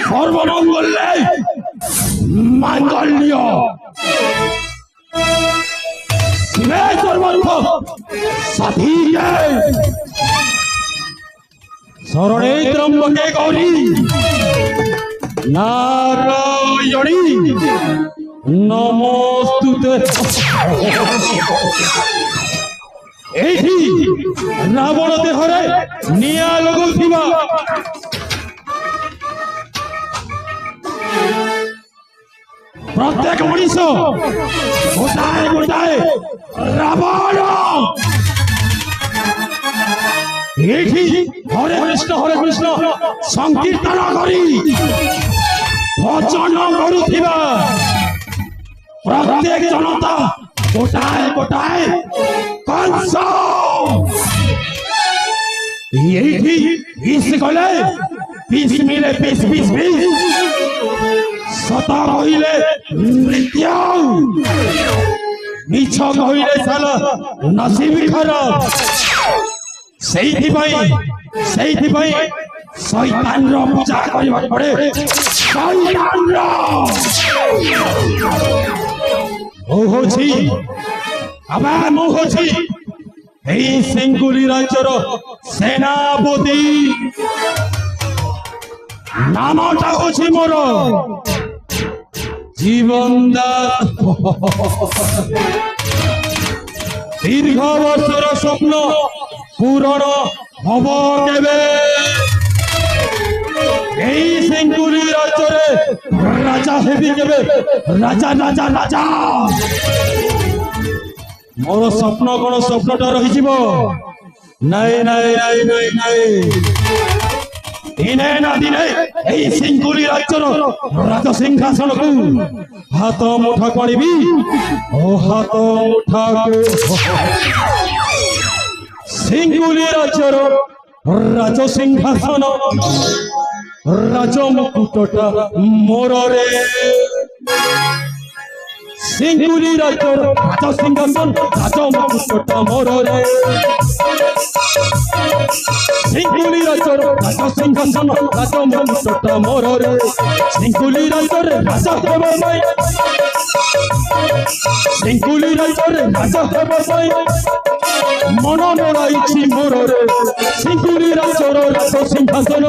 সর্বমঙ্গলে মাঙ্গল্য শিবে সর্বর্থ সাধিকে শরণে ত্রম্বকে গৌরী নারায়ণী নমস্তুতে। এইটি রাবণ দেহরে নিয়া লগুথিবা প্রত্যেক মনীষ গোটায় গোটায় রাবণ এইটি হরে কৃষ্ণ সংকীর্তন করি ভজন করুথিবা প্রত্যেক জনতা গোটায় গোটায় কংস এইটি বিষ গলে বিষ মিলে বিষ বিষ বিষ সত কহিলে মৃত্যু মিছ কহিলে সালা নসিব খারাপ। সেইথিপাই শয়তানর পূজা করিবা পড়ে। শয়তানর ও হছি আবা মু হছি এই সিঙ্গুলি রাজ্যর সেনাপতি। নামটা হচ্ছে মোর জীবন দাস। দীর্ঘ বর্ষর স্বপ্ন পূরণ হব কেবে? এই সিঙ্গুলি রাজ্যরে রাজা হেবি কেবে? রাজা রাজা রাজা মোর স্বপ্ন কোন স্বপ্নটা রহিଯିব? নাই নাই নাই নাই নাই দিনে না দিনে এই সিঙ্গুলি রাজ্যর রাজ সিংহাসনকু হাত মুঠা করিবি। ও হাত মুঠা সিঙ্গুলি রাজ্যর রাজ সিংহাসন রাজ মুকুটটা মোর রে। সিঙ্গুলি রাজ্যর রাজ সিংহাসন রাজ মুকুটটা মোর রে। সিঙ্গুলি রাজ্যর রাজ সিংহাসন রাজ মুকুটটা মোর রে। সিঙ্গুলি রাজ্যর রাজা হেব নাই, সিঙ্গুলি রাজ্যর রাজা হেব নাই মন নড়াইছি মোর রে। সিঙ্গুলি রাজ্যর রাজ সিংহাসন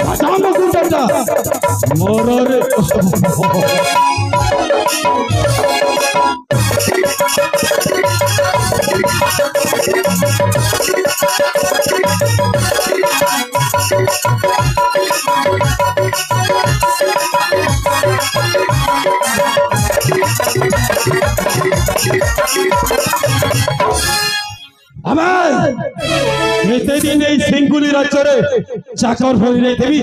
রাজা মুকুটটা মোর রে। এতে দিন এই সিঙ্গুলি রাজ্যরে চাকর হয়ে দেবী।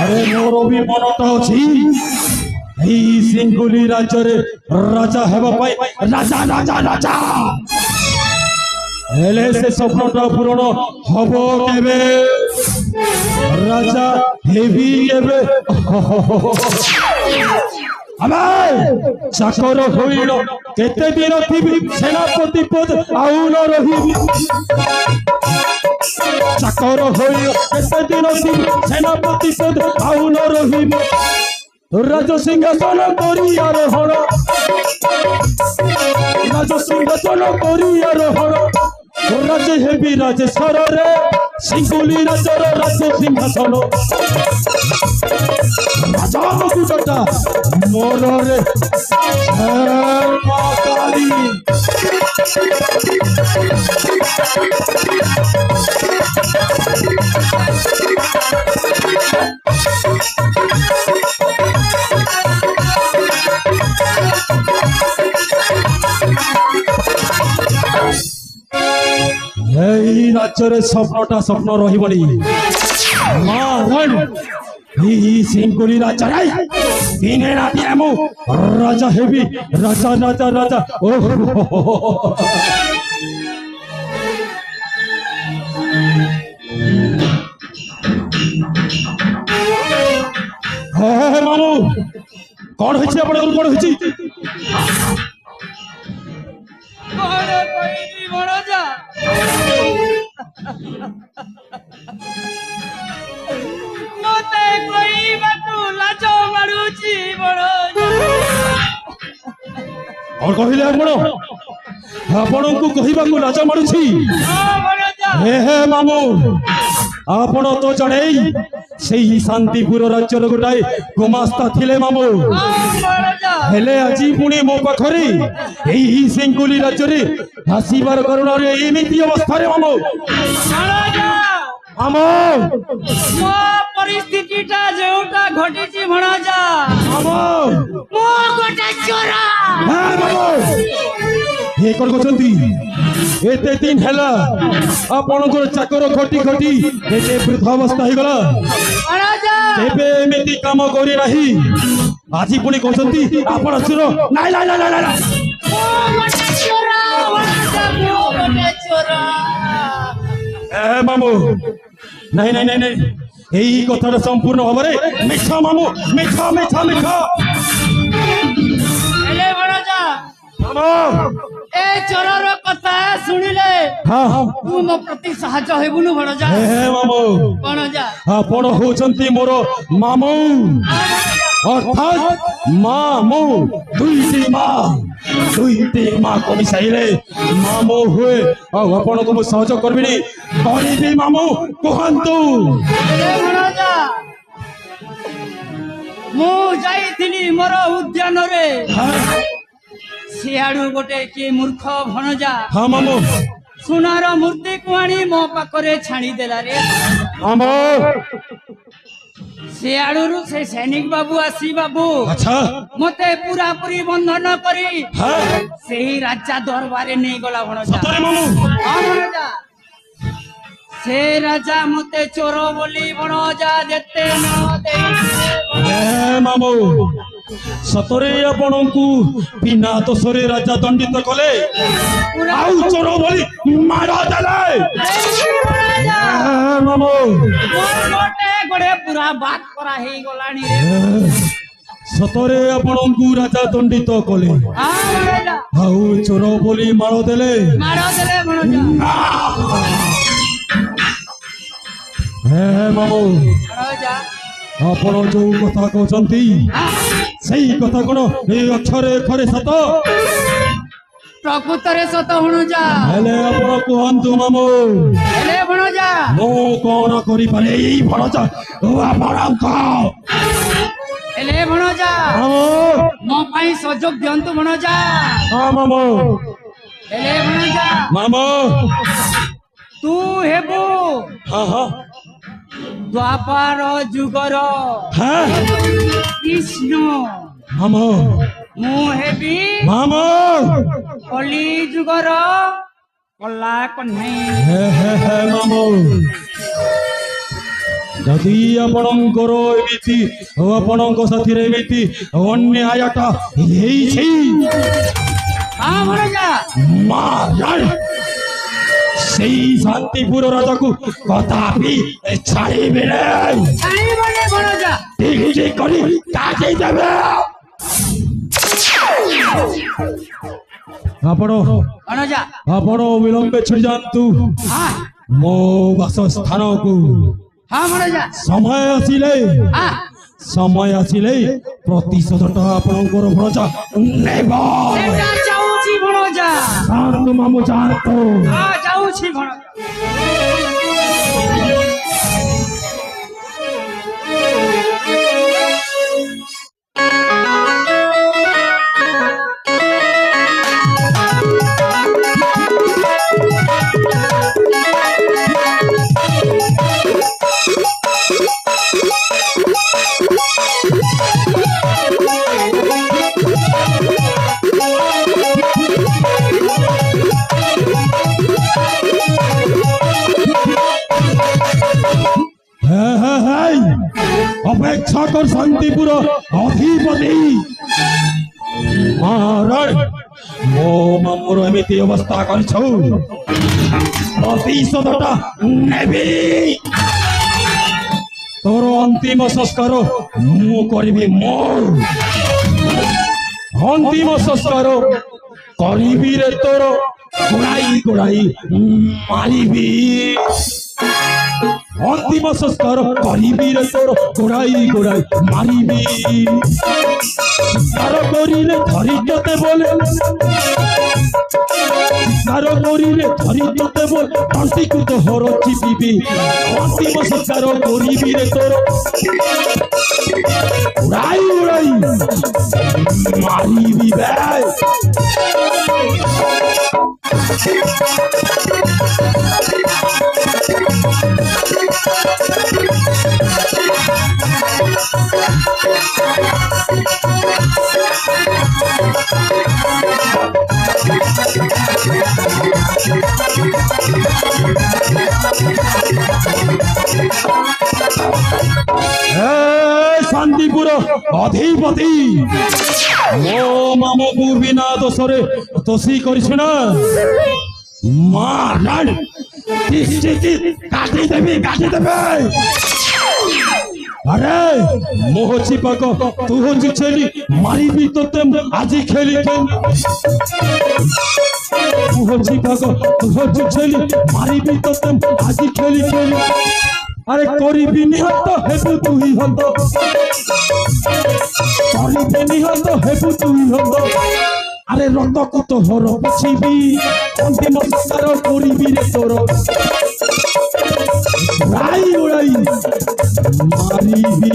আরে মোর বি মনটা অছি এই সিঙ্গুলি রাজ্যরে রাজা হেবা পাই। রাজা রাজা রাজা হেলে সে স্বপ্নটা পূরণ হব কেবে? রাজা হেবি কেবে? আমার চাকর হইল কেতে দিন থিবি সেনাপতি পদ আউ ন রহিবি। চাকর হইল কেতে দিন থিবি সেনাপতি পদ আউ ন রহিবি। রাজ সিংহাসন করিয়া রোহণ, রাজ সিংহাসন করিয়া রোহণ রাজে হেবি রাজেশ্বর রে। সিঙ্গুলি রাজ্যর রাজ সিংহাসন রাজা মুকুটটা মোর রে। কালী राज्य स्वप्नटा स्वप्न रही सिंकुली राज्य दिने राति मु राजा हेबी राजा राजा राजा ओह मामू कौन हो कौन हो कहले आपण को कहबा को लाज मारुछि हे मामू आपण तो जड़े से शांतिपुर राज्य गोटाए गुमास्ता थिले मामू हेले आज पुणी मो पाखरे यही सिंकुली राज्य रे भासीबार करुणा रे एमिति अवस्था रे मामू मामू मो परिस्थितिटा जेउटा घटिछि भणाजा मामू मो गोटे चोरा हां मामू हे कोन गोचंती एते दिन हैला आपनकर चाकर खटी खटी एते वृद्धावस्था ही गला भणाजा एबे एमिति काम करी नाही आजी पुणी कहचंती आपण सुनो नाइ नाइ नाइ नाइ मो गोटे चोरा भणाजा मो गोटे चोरा ए मामू नहीं नहीं नहीं नहीं यही कथा संपूर्ण भाव मिठा मामू मिठा मिठा मिठा एले भणाजा मामू ए चोरर कथा सुनिले हाँ हाँ तू मो प्रति साहाय्य हेबुनु भणाजा हे मामू भणाजा आपण होचंती मोर मामू अर्थात मामू दुईटी माँ को मिसाइले मामू हुए और आपण को सहयोग करबिनी कहबी मामू कहंतु ए भणाजा मु जाईथिनी मोर उद्यान रे सियाड़ू गोटे कि मूर्ख भणजा हाँ मामू सुनार मूर्ति को आनी मो पाखरे छाणी देला रे मामू सियाड़ू से सैनिक बाबू आसी बाबू अच्छा मते पूरा पूरी बंधन करी हाँ सेही राजा दरबारे नहीं गला भणजा सतरे मामू हाँ भणजा से राजा मते चोर बोली भणजा देते न देते ए मामू सतरे आपण को बिना दोषरे राजा दंडित कले आउ चोर बोली मारा देले मामू मोर गोटे गोटे पूरा बात करा हे गलानी रे सतरे आपण को राजा दंडित कले हाँ भणजा आउ चोर बोली मारो देले मारो देले भणजा हे मामू भणजा आपण जो कथा कहचंती सही कथा कोन ए अक्षरे अक्षरे सत प्रकृतरे सत भणजा हेले आपण कहंतु मामू हेले भणजा मो कोन करि पारे ई भणजा ओ आपण को हेले भणजा मामू मो पाई सहयोग दियंतु भणजा हां मामू हेले भणजा मामू तू हेबो हां हां द्वापर जुगर हां कृष्ण मामू मु हेबी मामू कली जुगर कला कन्है हे मामू जदि आपणकर एमिति आपणक साथी रे एमिति अन्यायटा हेइछि हाँ भणजा मार सेई शांतिपुर राजा को कदापि छाड़िबे नहीं छाई बने भणजा ठीक करी काटी देबे आपण भणजा आपण विलंबे छुड़ी जानतु हाँ मो वासस्थान को हाँ भणजा समय आसिले प्रतिशोधटा आपणकर भणजा नेबा सेटा जाउछि भणजा शांत मामू जानतो हाँ जाउछि भणजा কর শান্তিপুর অধিপতি মহারাজ মো মামুর এমিতি অবস্থা করছ প্রতিশোধটা নেবি তোর অন্তিম সংস্কার মু করিবি মোর অন্তিম সংস্কার করিবি রে তোর গোড়াই গোড়াই মারিবি অন্তিম সংস্কার করিবি রে তোর গোড়াই গোড়াই মারিবি তার করিলে ধরি তোতে বলে তার করিলে ধরি তোতে বল তন্তিকু তো হর চিপিবি অন্তিম সংস্কার করিবি রে তোর গোড়াই গোড়াই মারিবি বে শান্তিপুর অধিপতি ও মামুকু বিনা দোষরে দোষী করিস না মার কাটি দেবে আরে মোহ চিপাক তু হচ্ছি ছেলি মারিবি তোতে আজি খেলি মোহ চিপাক তু হচ্ছি ছেলি মারিবি তোতে আজি খেলি আরে করিবি নিহত হেবু তুই হত করিবি নিহত হেবু তুই হত আরে রক্তকু তো হর পিছিবি অন্তিম সংস্কার করিবি রে তোর উড়াই উড়াই মারিবি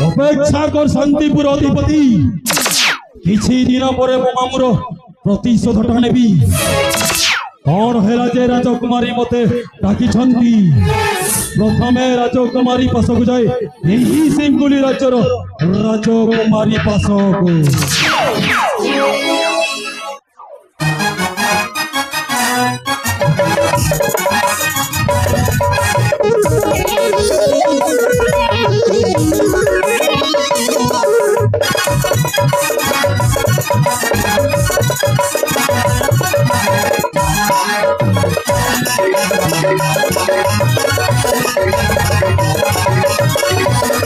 অপেক্ষা কর শান্তিপুর অধিপতি কিছু দিন পরে মামুর প্রতিশোধটা নেবি কଣ ହେଲା ଯେ ରାଜକୁମାରୀ ମତେ ଡାକିଛନ୍ତି ପ୍ରଥମେ ରାଜକୁମାରୀ ପାଶକୁ ଯାଏ ଏହି ସିଙ୍ଗୁଲି ରାଜ୍ୟର ରାଜକୁମାରୀ ପାଶକୁ